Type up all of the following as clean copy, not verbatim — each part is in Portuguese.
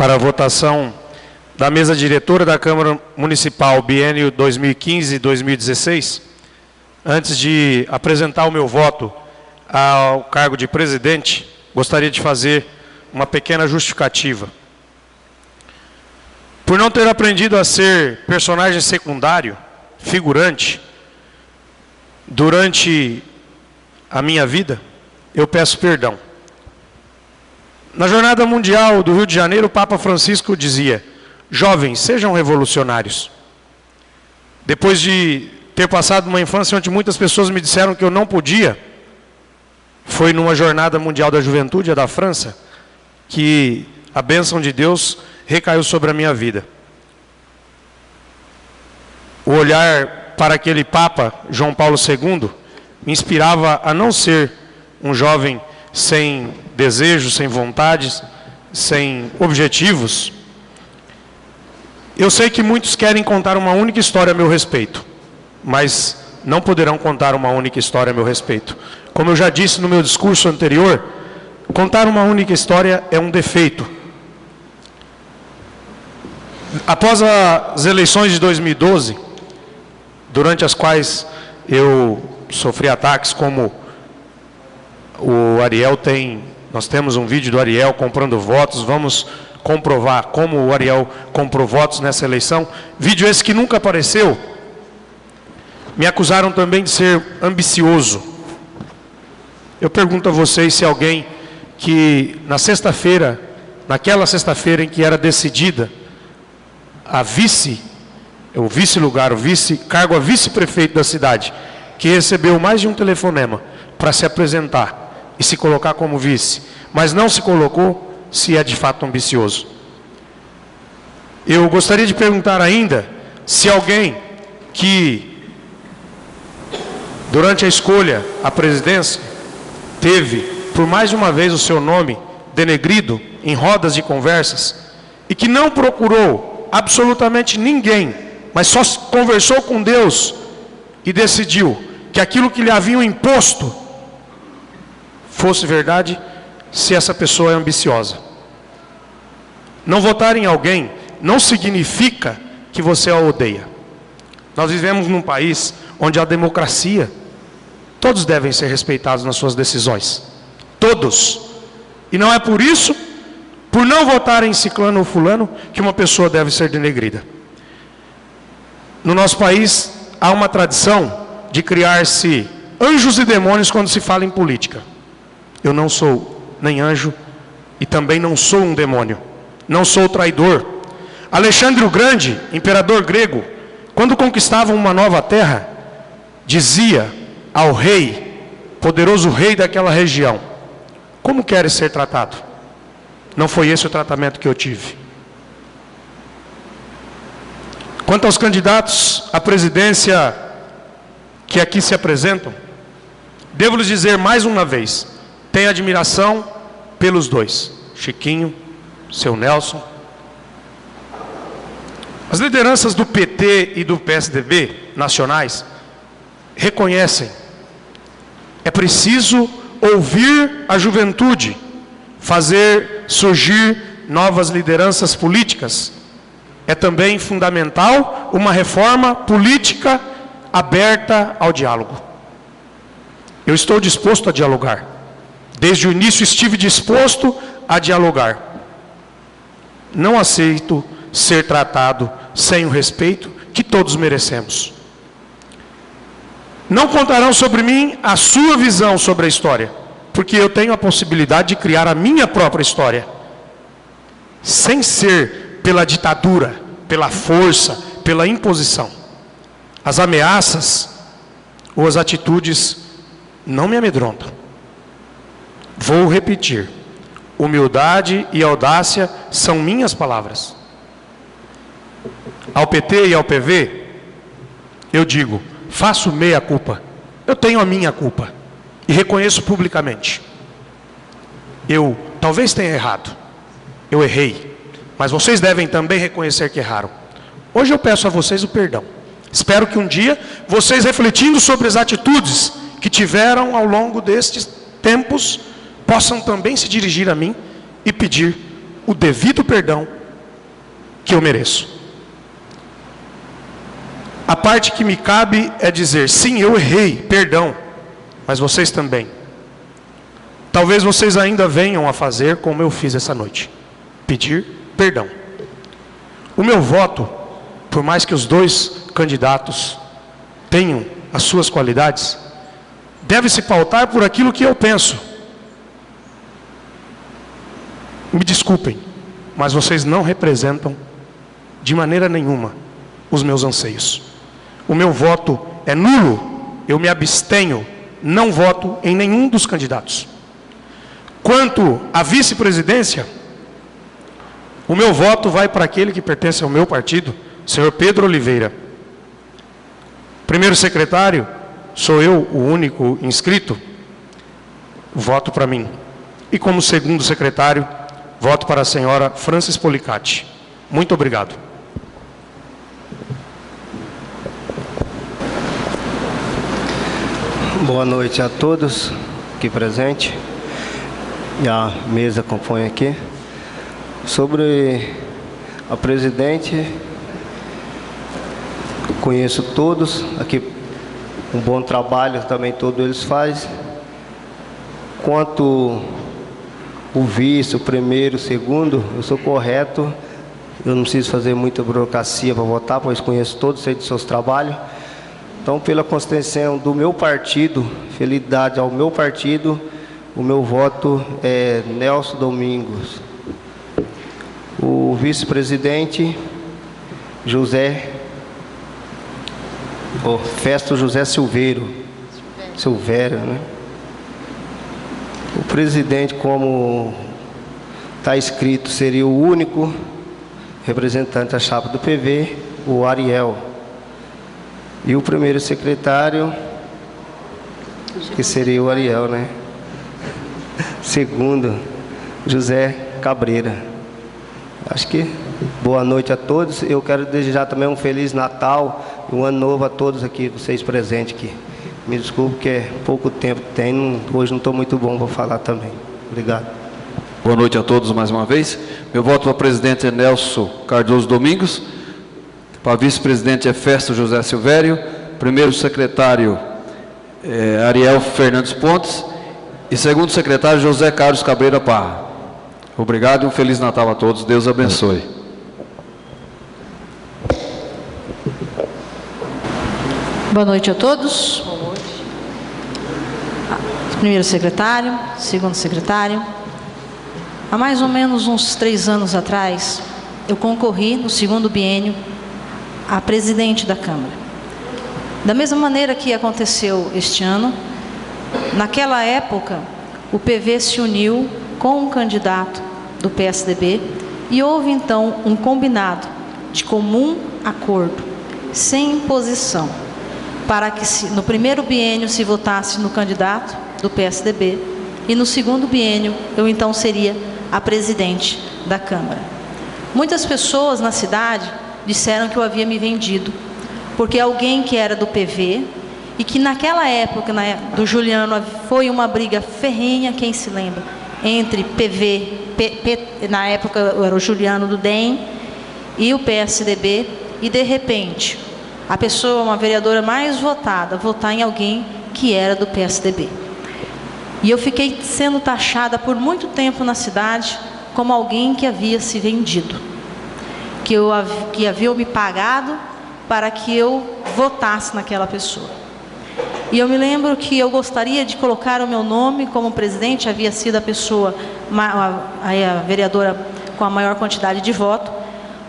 para a votação da mesa diretora da Câmara Municipal biênio 2015-2016. Antes de apresentar o meu voto ao cargo de presidente, gostaria de fazer uma pequena justificativa. Por não ter aprendido a ser personagem secundário, figurante, durante a minha vida, eu peço perdão. Na Jornada Mundial do Rio de Janeiro, o Papa Francisco dizia: jovens, sejam revolucionários. Depois de ter passado uma infância onde muitas pessoas me disseram que eu não podia, foi numa Jornada Mundial da Juventude, a da França, que a bênção de Deus recaiu sobre a minha vida. O olhar para aquele Papa, João Paulo II, me inspirava a não ser um jovem sem desejos, sem vontades, sem objetivos. Eu sei que muitos querem contar uma única história a meu respeito, mas não poderão contar uma única história a meu respeito. Como eu já disse no meu discurso anterior, contar uma única história é um defeito. Após as eleições de 2012, durante as quais eu sofri ataques como o Ariel tem, nós temos um vídeo do Ariel comprando votos, vamos comprovar como o Ariel comprou votos nessa eleição, vídeo esse que nunca apareceu. Me acusaram também de ser ambicioso. Eu pergunto a vocês se alguém que na sexta-feira, naquela sexta-feira em que era decidida o cargo a vice-prefeito da cidade, que recebeu mais de um telefonema para se apresentar e se colocar como vice, mas não se colocou, se é de fato ambicioso. Eu gostaria de perguntar ainda se alguém que, durante a escolha à presidência, teve por mais de uma vez o seu nome denegrido em rodas de conversas e que não procurou absolutamente ninguém, mas só conversou com Deus e decidiu que aquilo que lhe haviam imposto fosse verdade, se essa pessoa é ambiciosa. Não votar em alguém não significa que você a odeia. Nós vivemos num país onde a democracia, todos devem ser respeitados nas suas decisões. Todos. E não é por isso, por não votar em ciclano ou fulano, que uma pessoa deve ser denegrida. No nosso país, há uma tradição de criar-se anjos e demônios quando se fala em política. Eu não sou nem anjo e também não sou um demônio. Não sou traidor. Alexandre o Grande, imperador grego, quando conquistava uma nova terra, dizia ao rei, poderoso rei daquela região: como queres ser tratado? Não foi esse o tratamento que eu tive. Quanto aos candidatos à presidência que aqui se apresentam, devo lhes dizer mais uma vez, tenho admiração pelos dois, Chiquinho, seu Nelson. As lideranças do PT e do PSDB nacionais reconhecem, é preciso ouvir a juventude, fazer surgir novas lideranças políticas. É também fundamental uma reforma política aberta ao diálogo. Eu estou disposto a dialogar. Desde o início estive disposto a dialogar. Não aceito ser tratado sem o respeito que todos merecemos. Não contarão sobre mim a sua visão sobre a história, porque eu tenho a possibilidade de criar a minha própria história, sem ser pela ditadura, pela força, pela imposição. As ameaças ou as atitudes não me amedrontam. Vou repetir: humildade e audácia são minhas palavras. Ao PT e ao PV, eu digo, faço meia culpa. Eu tenho a minha culpa e reconheço publicamente. Eu talvez tenha errado, eu errei, mas vocês devem também reconhecer que erraram. Hoje eu peço a vocês o perdão. Espero que um dia, vocês refletindo sobre as atitudes que tiveram ao longo destes tempos, possam também se dirigir a mim e pedir o devido perdão que eu mereço. A parte que me cabe é dizer, sim, eu errei, perdão, mas vocês também. Talvez vocês ainda venham a fazer como eu fiz essa noite, pedir perdão. O meu voto, por mais que os dois candidatos tenham as suas qualidades, deve se pautar por aquilo que eu penso. Me desculpem, mas vocês não representam de maneira nenhuma os meus anseios. O meu voto é nulo, eu me abstenho, não voto em nenhum dos candidatos. Quanto à vice-presidência, o meu voto vai para aquele que pertence ao meu partido, senhor Pedro Oliveira. Primeiro secretário, sou eu o único inscrito, voto para mim. E como segundo secretário, voto para a senhora Francis Policati. Muito obrigado. Boa noite a todos aqui presentes e a mesa acompanha aqui. Sobre a presidente, conheço todos aqui, um bom trabalho também todos eles fazem. Quanto o vice, o primeiro, o segundo, eu sou correto, eu não preciso fazer muita burocracia para votar, pois conheço todos, sei dos seus trabalhos. Então, pela constituição do meu partido, fidelidade ao meu partido, o meu voto é Nelson Domingos. O vice-presidente, Festo José Silveiro, né? O presidente, como está escrito, seria o único representante da chapa do PV, o Ariel. E o primeiro secretário, que seria o Ariel, né? Segundo, José Cabreira. Acho que boa noite a todos. Eu quero desejar também um Feliz Natal e um Ano Novo a todos aqui, vocês presentes aqui. Me desculpe que é pouco tempo que tem, hoje não estou muito bom para falar também. Obrigado. Boa noite a todos mais uma vez. Meu voto para presidente é Nelson Cardoso Domingos. Para vice-presidente é Festo José Silvério. Primeiro secretário é Ariel Fernandes Pontes. E segundo secretário José Carlos Cabreira Parra. Obrigado e um Feliz Natal a todos. Deus abençoe. Boa noite a todos. Boa noite. Primeiro secretário, segundo secretário. Há mais ou menos uns 3 anos atrás, eu concorri no segundo biênio a presidente da Câmara. Da mesma maneira que aconteceu este ano, naquela época, o PV se uniu com um candidato do PSDB e houve então um combinado de comum acordo, sem imposição, para que no primeiro biênio se votasse no candidato do PSDB e no segundo biênio eu então seria a presidente da Câmara. Muitas pessoas na cidade disseram que eu havia me vendido, porque alguém que era do PV e que naquela época, do Juliano, foi uma briga ferrenha, quem se lembra, entre na época era o Juliano do DEM e o PSDB, e de repente a pessoa, uma vereadora mais votada, votar em alguém que era do PSDB. E eu fiquei sendo taxada por muito tempo na cidade como alguém que havia se vendido, que havia me pagado para que eu votasse naquela pessoa. E eu me lembro que eu gostaria de colocar o meu nome como presidente, havia sido a pessoa, a vereadora com a maior quantidade de voto,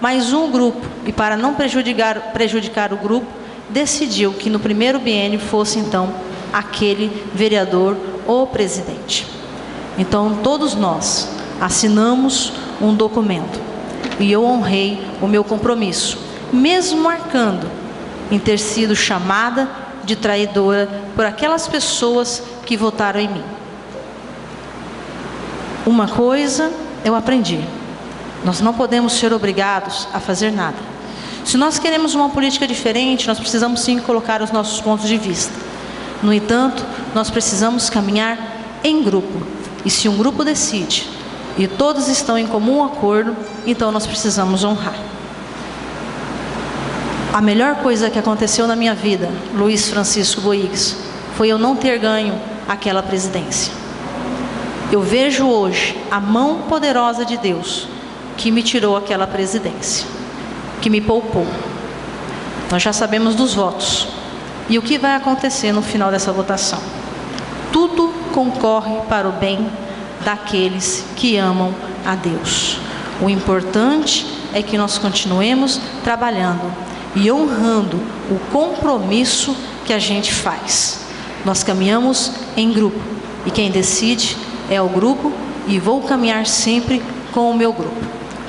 mas um grupo, e para não prejudicar o grupo, decidiu que no primeiro biênio fosse então aquele vereador ou presidente. Então todos nós assinamos um documento e eu honrei o meu compromisso, mesmo marcando em ter sido chamada de traidora por aquelas pessoas que votaram em mim. Uma coisa eu aprendi: nós não podemos ser obrigados a fazer nada. Se nós queremos uma política diferente, nós precisamos sim colocar os nossos pontos de vista. No entanto, nós precisamos caminhar em grupo. E se um grupo decide e todos estão em comum acordo, então nós precisamos honrar. A melhor coisa que aconteceu na minha vida, Luiz Francisco Boix, foi eu não ter ganho aquela presidência. Eu vejo hoje a mão poderosa de Deus que me tirou aquela presidência, que me poupou. Nós já sabemos dos votos. E o que vai acontecer no final dessa votação? Tudo concorre para o bem daqueles que amam a Deus. O importante é que nós continuemos trabalhando e honrando o compromisso que a gente faz. Nós caminhamos em grupo e quem decide é o grupo, e vou caminhar sempre com o meu grupo.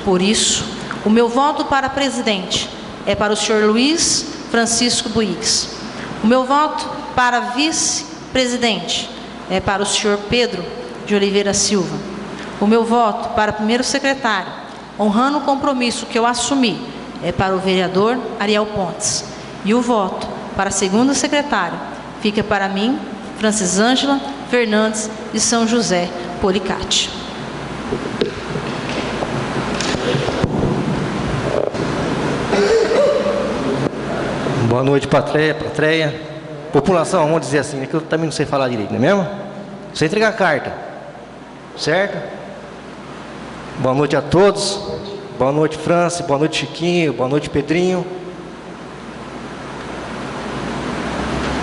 Por isso, o meu voto para presidente é para o senhor Luiz Francisco Boix. O meu voto para vice-presidente é para o senhor Pedro de Oliveira Silva. O meu voto para primeiro secretário, honrando o compromisso que eu assumi, é para o vereador Ariel Pontes. E o voto para segundo secretário fica para mim, Francisângela Fernandes de São José Policati. Boa noite, plateia. População, vamos dizer assim, que eu também não sei falar direito, não é mesmo? Você entregar a carta, certo? Boa noite a todos. Boa noite, Franci. Boa noite, Chiquinho. Boa noite, Pedrinho.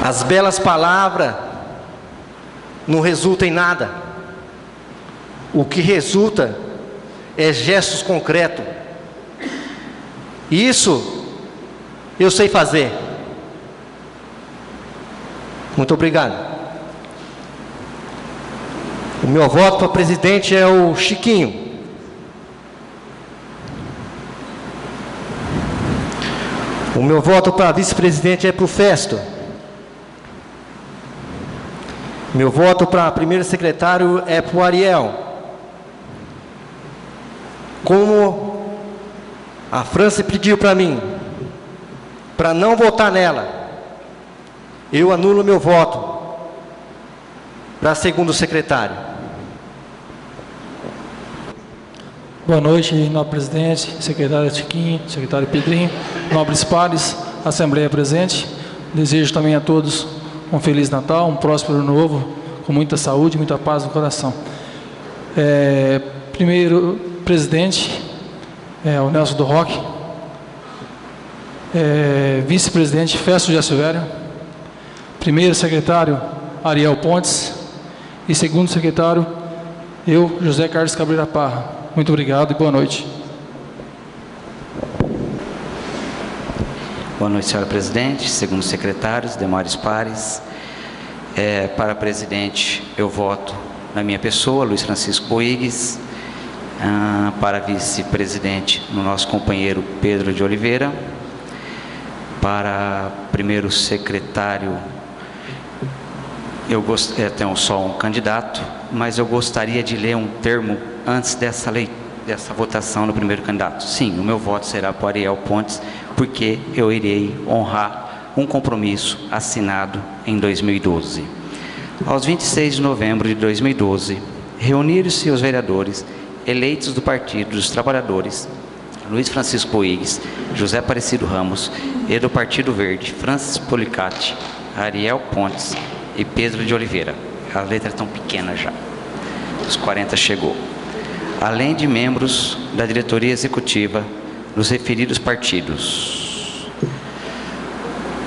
As belas palavras não resultam em nada. O que resulta é gestos concretos. Isso eu sei fazer. Muito obrigado. O meu voto para presidente é o Chiquinho. O meu voto para vice-presidente é para o Festo. Meu voto para primeiro secretário é para o Ariel. Como a França pediu para mim, para não votar nela, eu anulo meu voto para segundo secretário. Boa noite, nobre presidente, secretário Chiquinho, secretário Pedrinho, nobres pares, assembleia presente. Desejo também a todos um Feliz Natal, um próspero Ano Novo, com muita saúde, muita paz no coração. Primeiro presidente, o Nelson do Roque. Vice-presidente, Festo de Silvério. Primeiro secretário, Ariel Pontes. E segundo secretário, eu, José Carlos Cabreira Parra. Muito obrigado e boa noite. Boa noite, senhora presidente, segundo secretários, demais pares. Para presidente, eu voto na minha pessoa, Luiz Francisco Boix. Para vice-presidente, no nosso companheiro Pedro de Oliveira. Para primeiro secretário, eu tenho só um candidato, mas eu gostaria de ler um termo antes dessa votação no primeiro candidato. Sim, o meu voto será para Ariel Pontes, porque eu irei honrar um compromisso assinado em 2012. Aos 26 de novembro de 2012, reuniram-se os vereadores eleitos do Partido dos Trabalhadores, Luiz Francisco Boix, José Aparecido Ramos, e do Partido Verde, Francis Policati, Ariel Pontes e Pedro de Oliveira. As letras estão pequenas já. Os 40 chegou. Além de membros da diretoria executiva dos referidos partidos,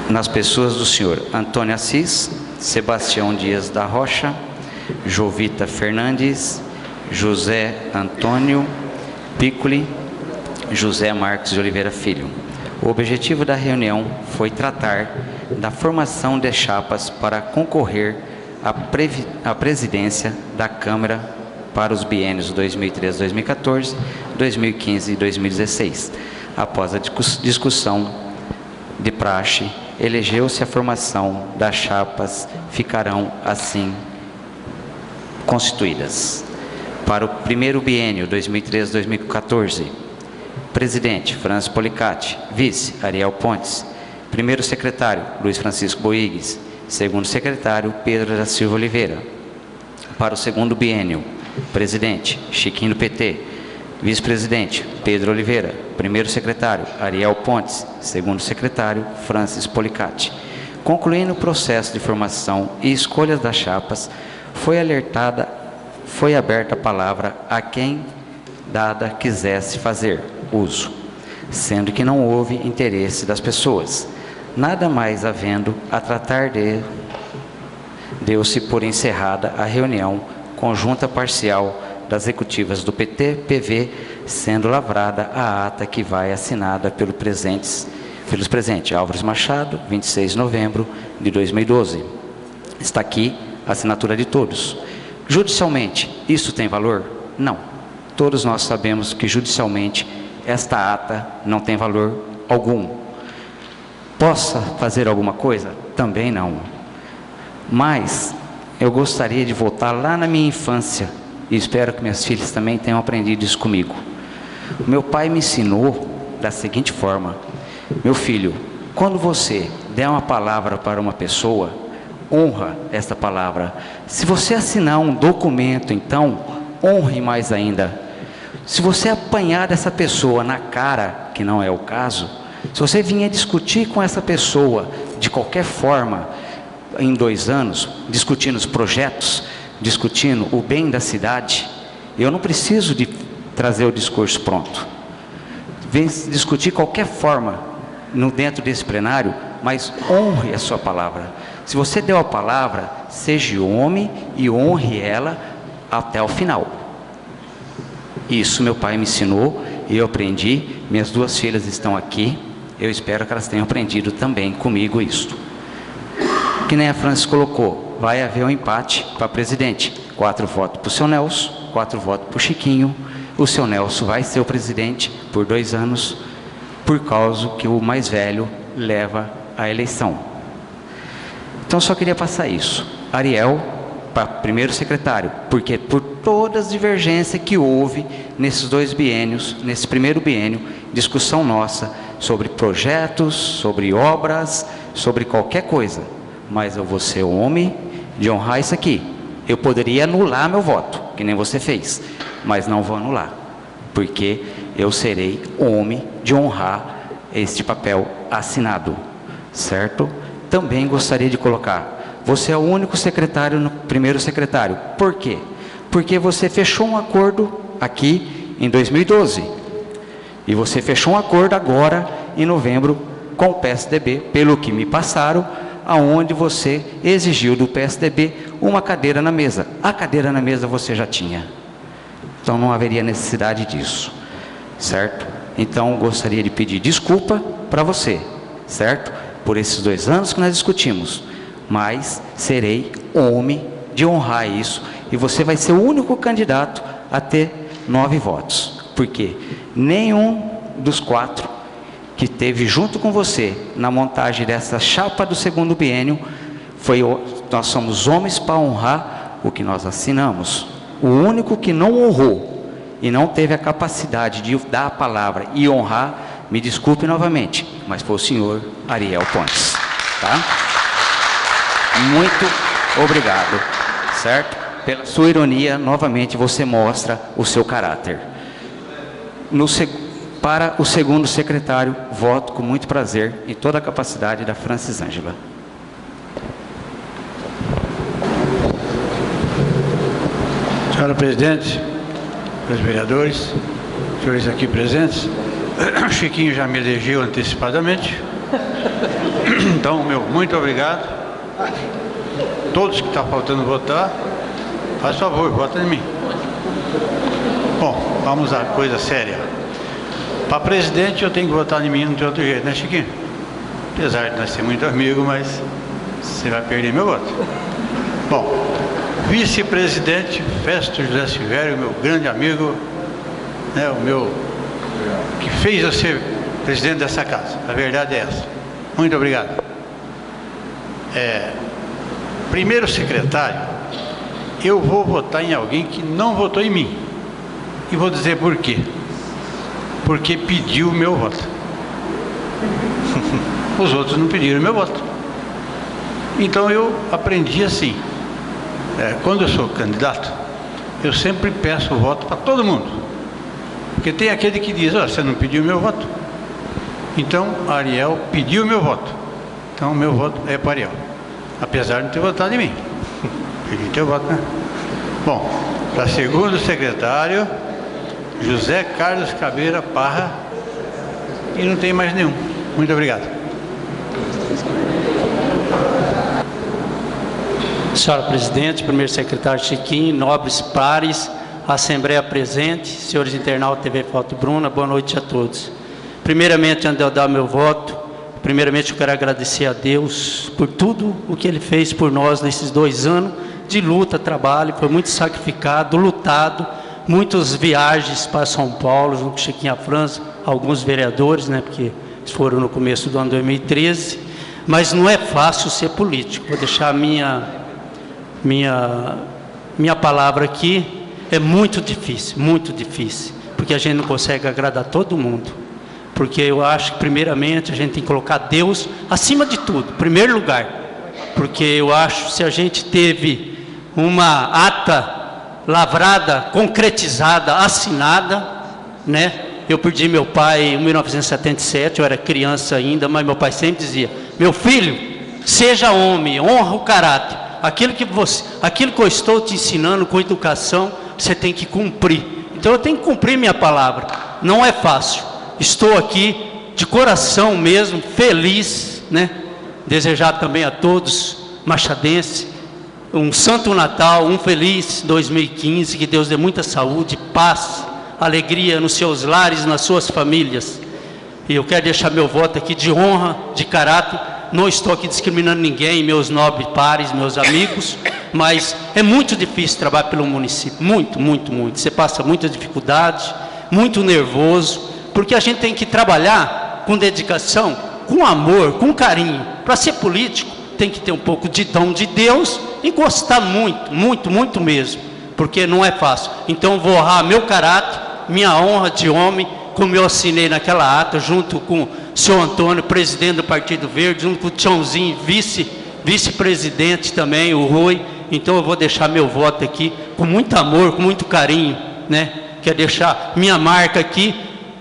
nas pessoas do senhor Antônio Assis, Sebastião Dias da Rocha, Jovita Fernandes, José Antônio Piccoli, José Marcos de Oliveira Filho. O objetivo da reunião foi tratar da formação de chapas para concorrer à presidência da Câmara para os biênios 2013-2014, 2015 e 2016. Após a discussão de praxe, elegeu-se a formação das chapas, ficarão assim constituídas. Para o primeiro biênio 2013-2014, presidente, Francis Policati. Vice, Ariel Pontes. Primeiro secretário, Luiz Francisco Boix. Segundo secretário, Pedro da Silva Oliveira. Para o segundo biênio Presidente, Chiquinho do PT. Vice-presidente, Pedro Oliveira. Primeiro secretário, Ariel Pontes. Segundo secretário, Francis Policati. Concluindo o processo de formação e escolha das chapas, foi aberta a palavra a quem dada quisesse fazer uso, sendo que não houve interesse das pessoas. Nada mais havendo a tratar deu-se por encerrada a reunião conjunta parcial das executivas do PT, PV, sendo lavrada a ata que vai assinada pelos presentes Álvares Machado, 26 de novembro de 2012. Está aqui a assinatura de todos. Judicialmente, isso tem valor? Não. Todos nós sabemos que judicialmente esta ata não tem valor algum. Possa fazer alguma coisa? Também não. Mas eu gostaria de voltar lá na minha infância, e espero que minhas filhas também tenham aprendido isso comigo. Meu pai me ensinou da seguinte forma: meu filho, quando você der uma palavra para uma pessoa, honra esta palavra. Se você assinar um documento, então, honre mais ainda. Se você apanhar dessa pessoa na cara, que não é o caso, se você vier discutir com essa pessoa de qualquer forma, em 2 anos, discutindo os projetos, discutindo o bem da cidade, eu não preciso de trazer o discurso pronto. Vem discutir qualquer forma dentro desse plenário, mas honre a sua palavra. Se você deu a palavra, seja homem e honre ela até o final. Isso meu pai me ensinou e eu aprendi. Minhas 2 filhas estão aqui. Eu espero que elas tenham aprendido também comigo isto. Que nem a Francis colocou, vai haver um empate para presidente. 4 votos para o seu Nelson, 4 votos para o Chiquinho. O seu Nelson vai ser o presidente por 2 anos, por causa que o mais velho leva a eleição. Então só queria passar isso. Ariel para primeiro secretário, porque por todas as divergências que houve nesses 2 biênios, nesse primeiro biênio, discussão nossa sobre projetos, sobre obras, sobre qualquer coisa. Mas eu vou ser homem de honrar isso aqui. Eu poderia anular meu voto, que nem você fez, mas não vou anular, porque eu serei homem de honrar este papel assinado, certo? Também gostaria de colocar, você é o único secretário, primeiro secretário. Por quê? Porque você fechou um acordo aqui em 2012, e você fechou um acordo agora em novembro com o PSDB, pelo que me passaram, aonde você exigiu do PSDB uma cadeira na mesa. A cadeira na mesa você já tinha. Então não haveria necessidade disso, certo? Então gostaria de pedir desculpa para você, certo? Por esses 2 anos que nós discutimos, mas serei homem de honrar isso, e você vai ser o único candidato a ter 9 votos, porque nenhum dos 4 que teve junto com você na montagem dessa chapa do segundo biênio, nós somos homens para honrar o que nós assinamos. O único que não honrou e não teve a capacidade de dar a palavra e honrar, me desculpe novamente, mas foi o senhor Ariel Pontes, tá? Muito obrigado, certo? Pela sua ironia, novamente você mostra o seu caráter. Para o segundo secretário, voto com muito prazer em toda a capacidade da Francis Ângela. Senhora Presidente, senhores vereadores, senhores aqui presentes, o Chiquinho já me elegeu antecipadamente, então, muito obrigado. Todos que estão faltando votar, faz favor, vota em mim. Bom, vamos à coisa séria. Para presidente eu tenho que votar em mim, não tem outro jeito, né, Chiquinho? Apesar de nós ser muito amigos, mas você vai perder meu voto. Bom, vice-presidente Festo José Silvério, meu grande amigo, né, o meu que fez eu ser presidente dessa casa. A verdade é essa. Muito obrigado. Primeiro secretário, eu vou votar em alguém que não votou em mim. E vou dizer por quê. Porque pediu o meu voto. Os outros não pediram o meu voto. Então eu aprendi assim. Quando eu sou candidato, eu sempre peço o voto para todo mundo. Porque tem aquele que diz, você não pediu meu voto. Então, Ariel pediu meu voto. Então, meu voto é para Ariel. Apesar de não ter votado em mim. Pedi teu voto, né? Bom, para segundo secretário, José Carlos Caveira Parra. E não tem mais nenhum. Muito obrigado. Senhora Presidente, primeiro secretário Chiquinho, nobres pares, Assembleia presente, senhores internautas, TV Foto Bruna, boa noite a todos. Primeiramente, antes de eu dar meu voto, primeiramente eu quero agradecer a Deus por tudo o que Ele fez por nós nesses 2 anos de luta, trabalho, foi muito sacrificado, lutado, muitas viagens para São Paulo, junto com Chiquinho à França, alguns vereadores, né, porque foram no começo do ano 2013, mas não é fácil ser político. Vou deixar a minha palavra aqui. É muito difícil, porque a gente não consegue agradar todo mundo, porque eu acho que primeiramente a gente tem que colocar Deus acima de tudo, em primeiro lugar, porque eu acho que se a gente teve uma ata lavrada, concretizada, assinada, né? Eu perdi meu pai em 1977, eu era criança ainda, mas meu pai sempre dizia, meu filho, seja homem, honra o caráter, aquilo que eu estou te ensinando com educação, você tem que cumprir. Então eu tenho que cumprir minha palavra. Não é fácil. Estou aqui de coração mesmo, feliz, né? Desejar também a todos, machadenses, um santo Natal, um feliz 2015, que Deus dê muita saúde, paz, alegria nos seus lares, nas suas famílias. E eu quero deixar meu voto aqui de honra, de caráter. Não estou aqui discriminando ninguém, meus nobres pares, meus amigos, mas é muito difícil trabalhar pelo município, muito. Você passa muita dificuldade, muito nervoso, porque a gente tem que trabalhar com dedicação, com amor, com carinho. Para ser político, tem que ter um pouco de dom de Deus e gostar muito mesmo, porque não é fácil. Então vou honrar meu caráter, minha honra de homem, como eu assinei naquela ata, junto com o senhor Antônio, presidente do Partido Verde, junto com o Tiãozinho, vice-presidente também, o Rui. Então eu vou deixar meu voto aqui, com muito amor, com muito carinho, né? Quero deixar minha marca aqui,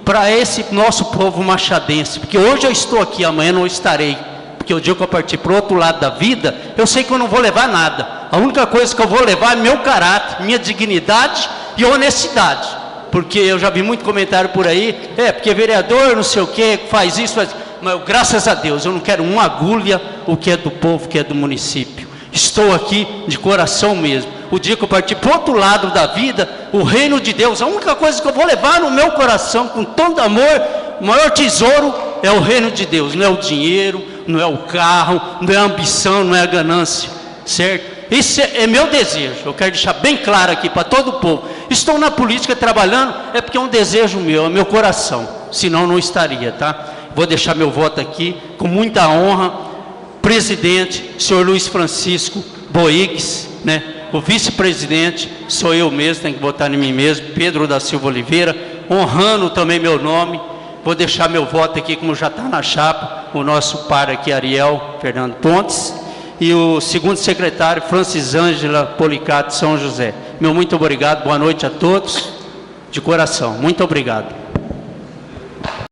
para esse nosso povo machadense, porque hoje eu estou aqui, amanhã não estarei, porque o dia que eu partir para o outro lado da vida, eu sei que eu não vou levar nada. A única coisa que eu vou levar é meu caráter, minha dignidade e honestidade. Porque eu já vi muito comentário por aí, porque vereador não sei o que, faz isso, mas graças a Deus, eu não quero uma agulha o que é do povo, o que é do município. Estou aqui de coração mesmo. O dia que eu partir para o outro lado da vida, o reino de Deus, a única coisa que eu vou levar no meu coração, com todo amor, o maior tesouro é o reino de Deus, não é o dinheiro, não é o carro, não é a ambição, não é a ganância, certo? Esse é meu desejo, eu quero deixar bem claro aqui para todo o povo. Estou na política trabalhando, é porque é um desejo meu, é meu coração, senão não estaria, tá? Vou deixar meu voto aqui, com muita honra. Presidente, senhor Luiz Francisco Boix, né? O vice-presidente, sou eu mesmo, tenho que votar em mim mesmo, Pedro da Silva Oliveira, honrando também meu nome. Vou deixar meu voto aqui, como já está na chapa, o nosso par aqui, Ariel Fernando Pontes, e o segundo secretário, Francis Ângela Policato São José. Meu muito obrigado, boa noite a todos, de coração, muito obrigado.